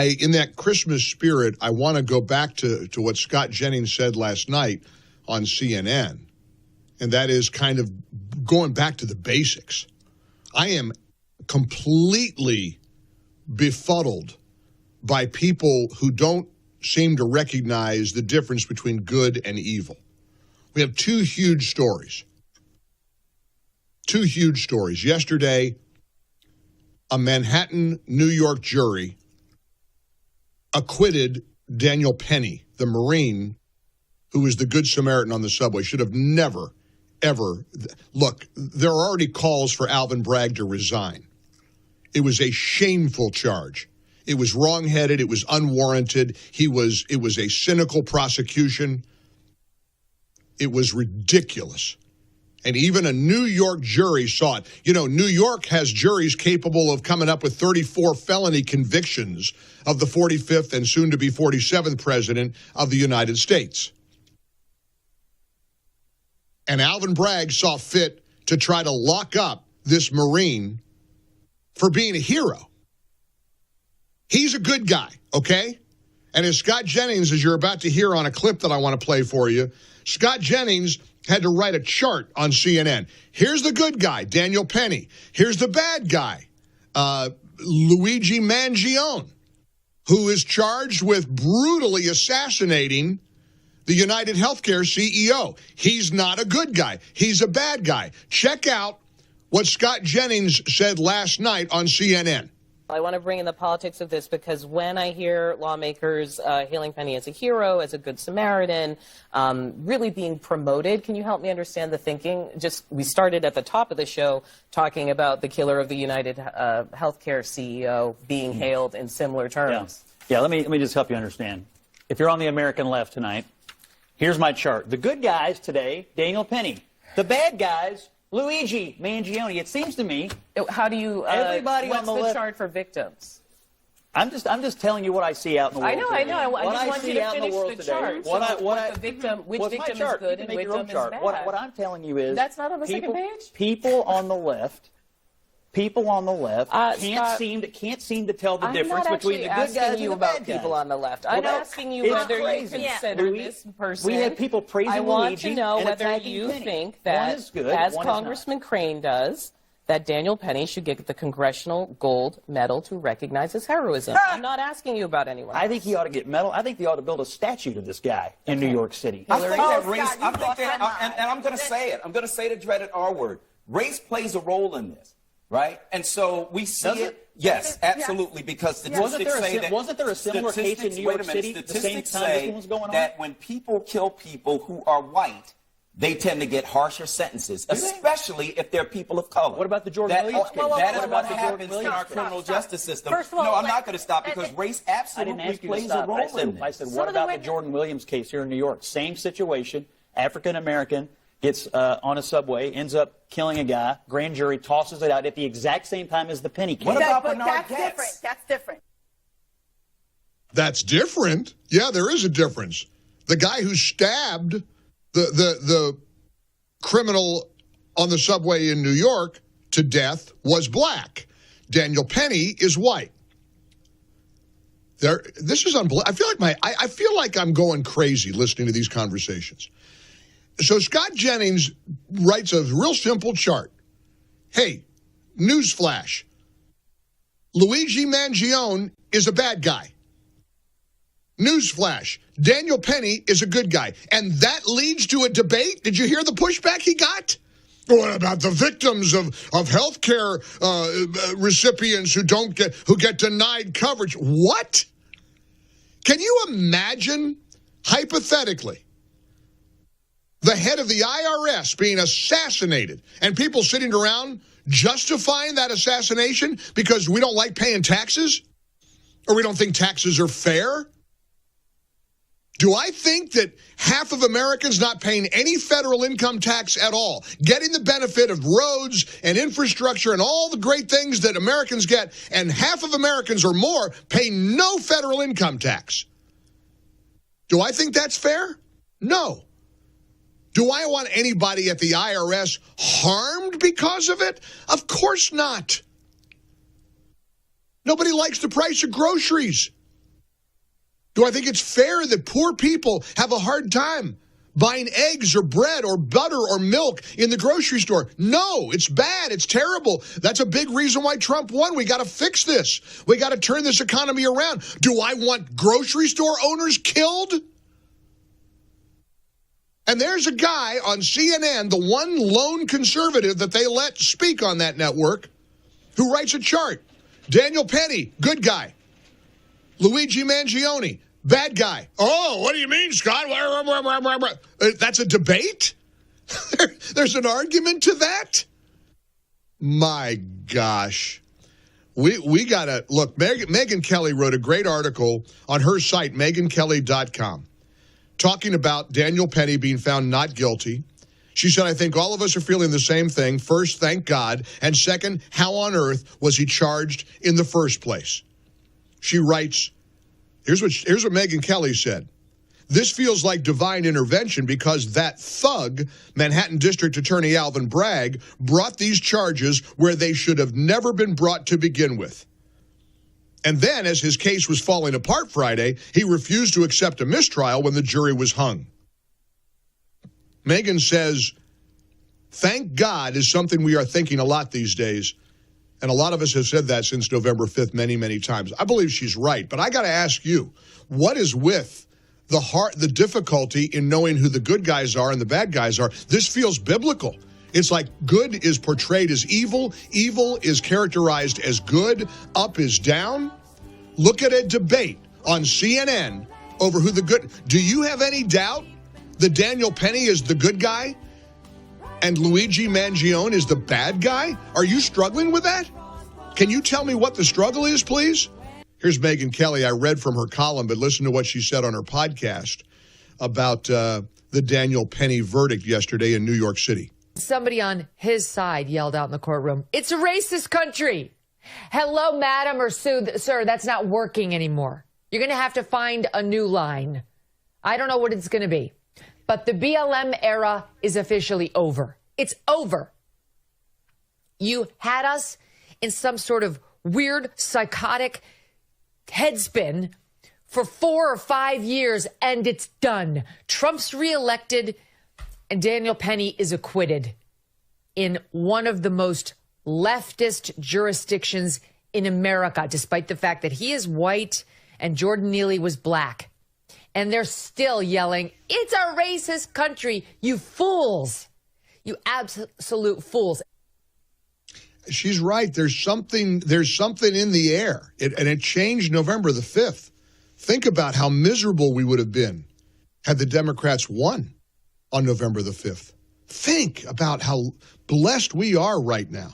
in that Christmas spirit, I want to go back to what Scott Jennings said last night on CNN, and that is kind of going back to the basics. I am completely befuddled by people who don't seem to recognize the difference between good and evil. We have two huge stories. Yesterday, a Manhattan, New York jury acquitted Daniel Penny, the Marine who was the Good Samaritan on the subway. Should have never, ever. Look, there are already calls for Alvin Bragg to resign. It was a shameful charge. It was wrongheaded. It was unwarranted. It was a cynical prosecution. It was ridiculous. And even a New York jury saw it. You know, New York has juries capable of coming up with 34 felony convictions of the 45th and soon to be 47th president of the United States. And Alvin Bragg saw fit to try to lock up this Marine for being a hero. He's a good guy, okay? And as Scott Jennings, as you're about to hear on a clip that I want to play for you, Scott Jennings had to write a chart on CNN. Here's the good guy, Daniel Penny. Here's the bad guy, Luigi Mangione, who is charged with brutally assassinating the United Healthcare CEO. He's not a good guy. He's a bad guy. Check out what Scott Jennings said last night on CNN. I want to bring in the politics of this because when I hear lawmakers hailing Penny as a hero, as a good Samaritan, really being promoted, can you help me understand the thinking? We started at the top of the show talking about the killer of the United Healthcare CEO being hailed in similar terms. Yeah, let me just help you understand. If you're on the American left tonight, here's my chart. The good guys today, Daniel Penny. The bad guys, Luigi Mangione. It seems to me. How do you? Everybody what's on the the left, chart for victims? I'm just telling you what I see out in the world. I know. I just want you to finish the today, chart. Which victim is good and which victim is bad? What I'm telling you is that's not on the second page. People on the left can't seem to tell the difference between the good guys and the bad guys. I'm not asking you about people on the left. I'm asking you whether you consider this person. We had people praising Luigi. I want to know whether you think that, as Congressman Crane does, that Daniel Penny should get the Congressional Gold Medal to recognize his heroism. I'm not asking you about anyone else. I think he ought to get medal. I think they ought to build a statue to this guy in New York City. I think that race, and I'm going to say it. I'm going to say the dreaded R word. Race plays a role in this. Right? And so we see it. Yes, absolutely, because statistics say that. Wasn't there a similar case in New York City the same time this one was going on? That when people kill people who are white, they tend to get harsher sentences, especially if they're people of color. What about the Jordan Williams case? That is what happens in our criminal justice system. No, I'm not going to stop because race absolutely plays a role in this. I said, what about the Jordan Williams case here in New York? Same situation, African-American. Gets on a subway, ends up killing a guy. Grand jury tosses it out at the exact same time as the Penny case. What about Bernard Getz? That's different. That's different? Yeah, there is a difference. The guy who stabbed the criminal on the subway in New York to death was black. Daniel Penny is white. This is unbelievable. I feel like I'm going crazy listening to these conversations. So Scott Jennings writes a real simple chart. Hey, newsflash. Luigi Mangione is a bad guy. Newsflash. Daniel Penny is a good guy. And that leads to a debate. Did you hear the pushback he got? What about the victims of health care recipients who get denied coverage? What? Can you imagine, hypothetically, the head of the IRS being assassinated and people sitting around justifying that assassination because we don't like paying taxes or we don't think taxes are fair? Do I think that half of Americans not paying any federal income tax at all, getting the benefit of roads and infrastructure and all the great things that Americans get, and half of Americans or more pay no federal income tax? Do I think that's fair? No. Do I want anybody at the IRS harmed because of it? Of course not. Nobody likes the price of groceries. Do I think it's fair that poor people have a hard time buying eggs or bread or butter or milk in the grocery store? No, it's bad. It's terrible. That's a big reason why Trump won. We got to fix this. We got to turn this economy around. Do I want grocery store owners killed? And there's a guy on CNN, the one lone conservative that they let speak on that network, who writes a chart. Daniel Penny, good guy. Luigi Mangione, bad guy. Oh, what do you mean, Scott? That's a debate? There's an argument to that? My gosh. We got to, look, Megyn Kelly wrote a great article on her site, MegynKelly.com, talking about Daniel Penny being found not guilty. She said, I think all of us are feeling the same thing. First, thank God. And second, how on earth was he charged in the first place? She writes, here's what Megyn Kelly said. This feels like divine intervention because that thug, Manhattan District Attorney Alvin Bragg, brought these charges where they should have never been brought to begin with. And then, as his case was falling apart Friday, he refused to accept a mistrial when the jury was hung. Megyn says, thank God is something we are thinking a lot these days. And a lot of us have said that since November 5th many, many times. I believe she's right. But I got to ask you, what is with the difficulty in knowing who the good guys are and the bad guys are? This feels biblical. It's like good is portrayed as evil. Evil is characterized as good. Up is down. Look at a debate on CNN over who the good. Do you have any doubt that Daniel Penny is the good guy and Luigi Mangione is the bad guy? Are you struggling with that? Can you tell me what the struggle is, please? Here's Megyn Kelly. I read from her column, but listen to what she said on her podcast about the Daniel Penny verdict yesterday in New York City. Somebody on his side yelled out in the courtroom, "It's a racist country." Hello, madam or sir, that's not working anymore. You're going to have to find a new line. I don't know what it's going to be. But the BLM era is officially over. It's over. You had us in some sort of weird, psychotic headspin for 4 or 5 years, and it's done. Trump's reelected, and Daniel Penny is acquitted in one of the most leftist jurisdictions in America, despite the fact that he is white and Jordan Neely was black. And they're still yelling, "It's a racist country, you fools, you absolute fools." She's right. There's something in the air. And it changed November the 5th. Think about how miserable we would have been had the Democrats won on November the 5th. Think about how blessed we are right now.